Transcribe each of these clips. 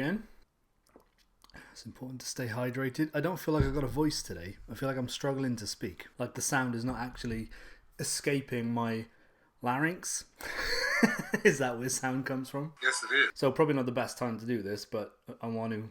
again. It's important to stay hydrated. I don't feel like I've got a voice today. I feel like I'm struggling to speak. Like the sound is not actually escaping my larynx. Is that where sound comes from? Yes, it is. So probably not the best time to do this, but I want to.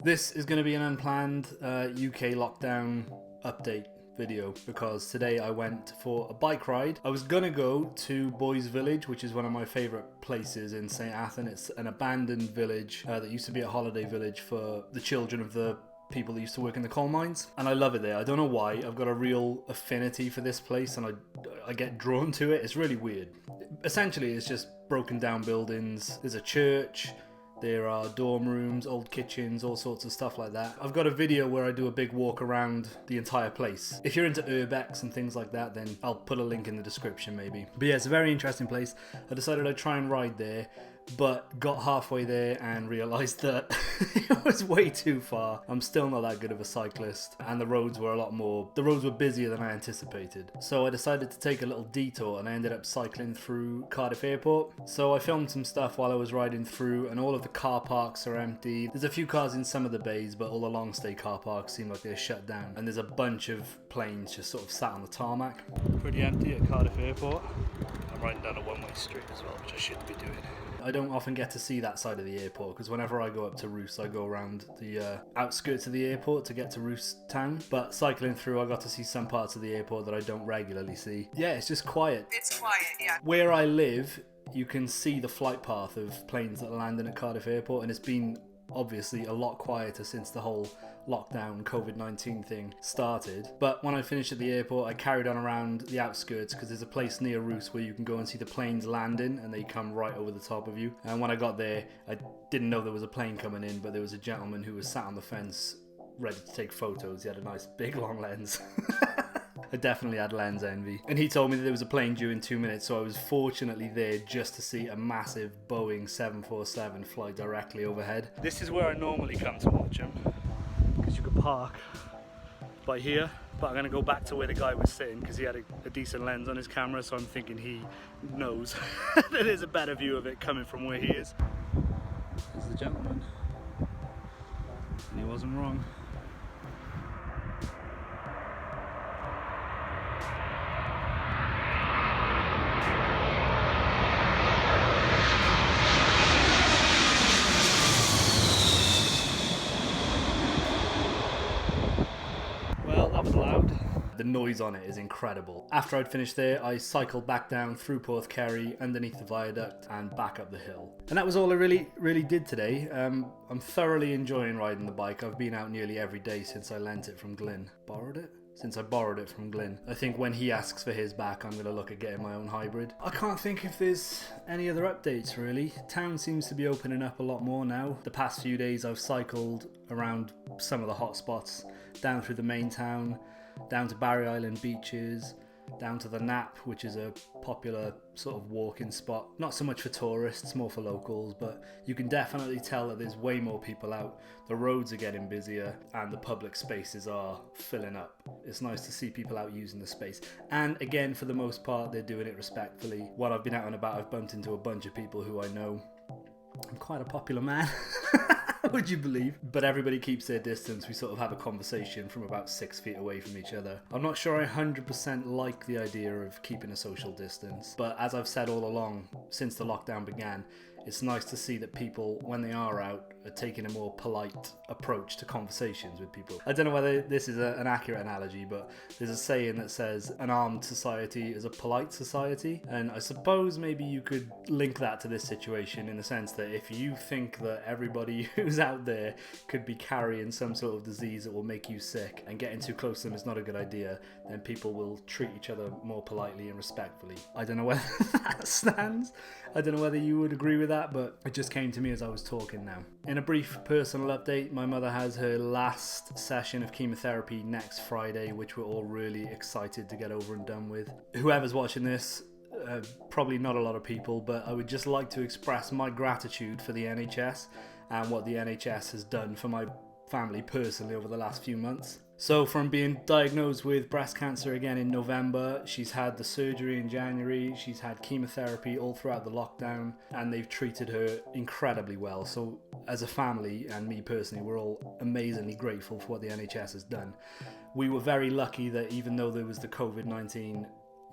This is going to be an unplanned UK lockdown update video because today I went for a bike ride. I was gonna go to Boys Village, which is one of my favourite places in St Athan. It's an abandoned village that used to be a holiday village for the children of the people that used to work in the coal mines, and I love it there. I don't know why. I've got a real affinity for this place and I get drawn to it. It's really weird. Essentially it's just broken down buildings. There's a church, there are dorm rooms, old kitchens, all sorts of stuff like that. I've got a video where I do a big walk around the entire place. If you're into urbex and things like that, then I'll put a link in the description maybe. But yeah, it's a very interesting place. I decided I'd try and ride there, but got halfway there and realised that it was way too far. I'm still not that good of a cyclist, and the roads were busier than I anticipated. So I decided to take a little detour and I ended up cycling through Cardiff Airport. So I filmed some stuff while I was riding through, and all of the car parks are empty. There's a few cars in some of the bays, but all the long stay car parks seem like they're shut down, and there's a bunch of planes just sort of sat on the tarmac. Pretty empty at Cardiff Airport. I'm riding down a one-way street as well, which I shouldn't be doing. I don't often get to see that side of the airport because whenever I go up to Roos, I go around the outskirts of the airport to get to Roos town. But cycling through, I got to see some parts of the airport that I don't regularly see. Yeah, it's just quiet. It's quiet, yeah. Where I live, you can see the flight path of planes that are landing at Cardiff Airport, and it's been obviously a lot quieter since the whole lockdown COVID-19 thing started. But when I finished at the airport, I carried on around the outskirts because there's a place near Roos where you can go and see the planes landing and they come right over the top of you. And when I got there, I didn't know there was a plane coming in, but there was a gentleman who was sat on the fence ready to take photos. He had a nice big long lens. I definitely had lens envy. And he told me that there was a plane due in 2 minutes, so I was fortunately there just to see a massive Boeing 747 fly directly overhead. This is where I normally come to watch him, because you could park by here, but I'm going to go back to where the guy was sitting because he had a decent lens on his camera, so I'm thinking he knows that there's a better view of it coming from where he is. There's the gentleman, and he wasn't wrong. The noise on it is incredible. After I'd finished there, I cycled back down through Porthkerry, underneath the viaduct, and back up the hill. And that was all I really did today. I'm thoroughly enjoying riding the bike. I've been out nearly every day since I lent it from Glyn. Since I borrowed it from Glyn. I think when he asks for his back, I'm going to look at getting my own hybrid. I can't think if there's any other updates really. Town seems to be opening up a lot more now. The past few days I've cycled around some of the hot spots, down through the main town, down to Barry Island beaches, down to the Nap, which is a popular sort of walking spot. Not so much for tourists, more for locals, but you can definitely tell that there's way more people out. The roads are getting busier and the public spaces are filling up. It's nice to see people out using the space. And again, for the most part, they're doing it respectfully. While I've been out and about, I've bumped into a bunch of people who I know. I'm quite a popular man. Would you believe? But everybody keeps their distance. We sort of have a conversation from about 6 feet away from each other. I'm not sure I 100% like the idea of keeping a social distance, but as I've said all along since the lockdown began, it's nice to see that people, when they are out, are taking a more polite approach to conversations with people. I don't know whether this is an accurate analogy, but there's a saying that says an armed society is a polite society, and I suppose maybe you could link that to this situation in the sense that if you think that everybody who's out there could be carrying some sort of disease that will make you sick, and getting too close to them is not a good idea, then people will treat each other more politely and respectfully. I don't know whether that stands. I don't know whether you would agree with that, but it just came to me as I was talking now. In a brief personal update, my mother has her last session of chemotherapy next Friday, which we're all really excited to get over and done with. Whoever's watching this, probably not a lot of people, but I would just like to express my gratitude for the NHS and what the NHS has done for my family personally over the last few months. So from being diagnosed with breast cancer again in November, she's had the surgery in January, she's had chemotherapy all throughout the lockdown, and they've treated her incredibly well. So as a family, and me personally, we're all amazingly grateful for what the NHS has done. We were very lucky that even though there was the COVID-19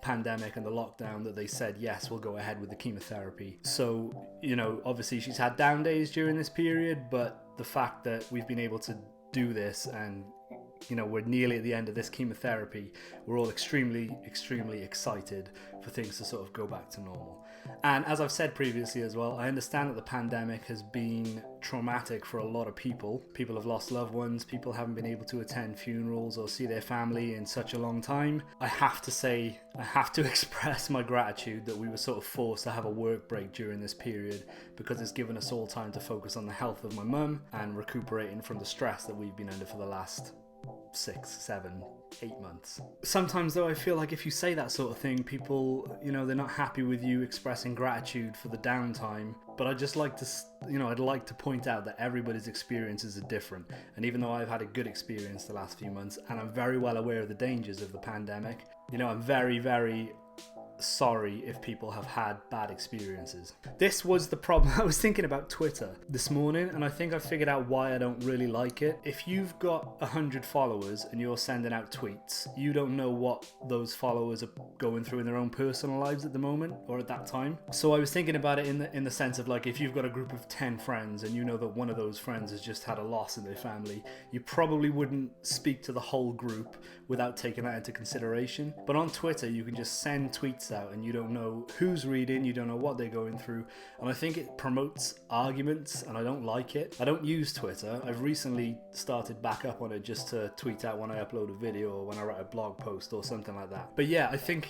pandemic and the lockdown, that they said, yes, we'll go ahead with the chemotherapy. So, you know, obviously she's had down days during this period, but the fact that we've been able to do this, and you know, we're nearly at the end of this chemotherapy, we're all extremely excited for things to sort of go back to normal. And as I've said previously as well, I understand that the pandemic has been traumatic for a lot of people. People have lost loved ones, people haven't been able to attend funerals or see their family in such a long time. I have to express my gratitude that we were sort of forced to have a work break during this period, because it's given us all time to focus on the health of my mum and recuperating from the stress that we've been under for the last 6, 7, 8 months. Sometimes though, I feel like if you say that sort of thing, people, you know, they're not happy with you expressing gratitude for the downtime. But I just like to, you know, I'd like to point out that everybody's experiences are different. And even though I've had a good experience the last few months, and I'm very well aware of the dangers of the pandemic, you know, I'm very sorry if people have had bad experiences. This was the problem. I was thinking about Twitter this morning, and I think I figured out why I don't really like it. If you've got 100 followers and you're sending out tweets, you don't know what those followers are going through in their own personal lives at the moment or at that time. So I was thinking about it in the sense of, like, if you've got a group of 10 friends and you know that one of those friends has just had a loss in their family, you probably wouldn't speak to the whole group without taking that into consideration. But on Twitter, you can just send tweets out and you don't know who's reading, you don't know what they're going through, and I think it promotes arguments, and I don't like it. I don't use Twitter. I've recently started back up on it just to tweet out when I upload a video or when I write a blog post or something like that. But yeah, I think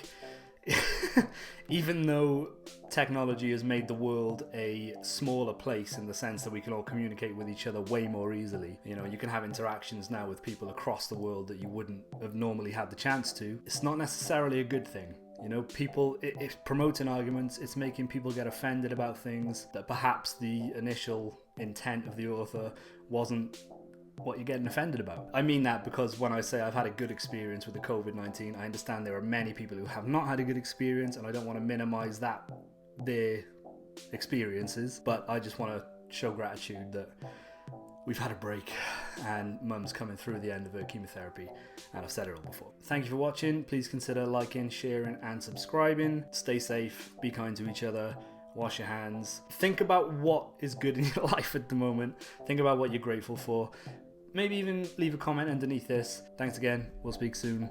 even though technology has made the world a smaller place in the sense that we can all communicate with each other way more easily, you know, you can have interactions now with people across the world that you wouldn't have normally had the chance to, it's not necessarily a good thing. You know, people, it's promoting arguments, it's making people get offended about things that perhaps the initial intent of the author wasn't what you're getting offended about. I mean that because when I say I've had a good experience with the COVID-19, I understand there are many people who have not had a good experience, and I don't want to minimize their experiences, but I just want to show gratitude that we've had a break and mum's coming through the end of her chemotherapy, and I've said it all before. Thank you for watching. Please consider liking, sharing and subscribing. Stay safe, be kind to each other, wash your hands. Think about what is good in your life at the moment. Think about what you're grateful for. Maybe even leave a comment underneath this. Thanks again. We'll speak soon.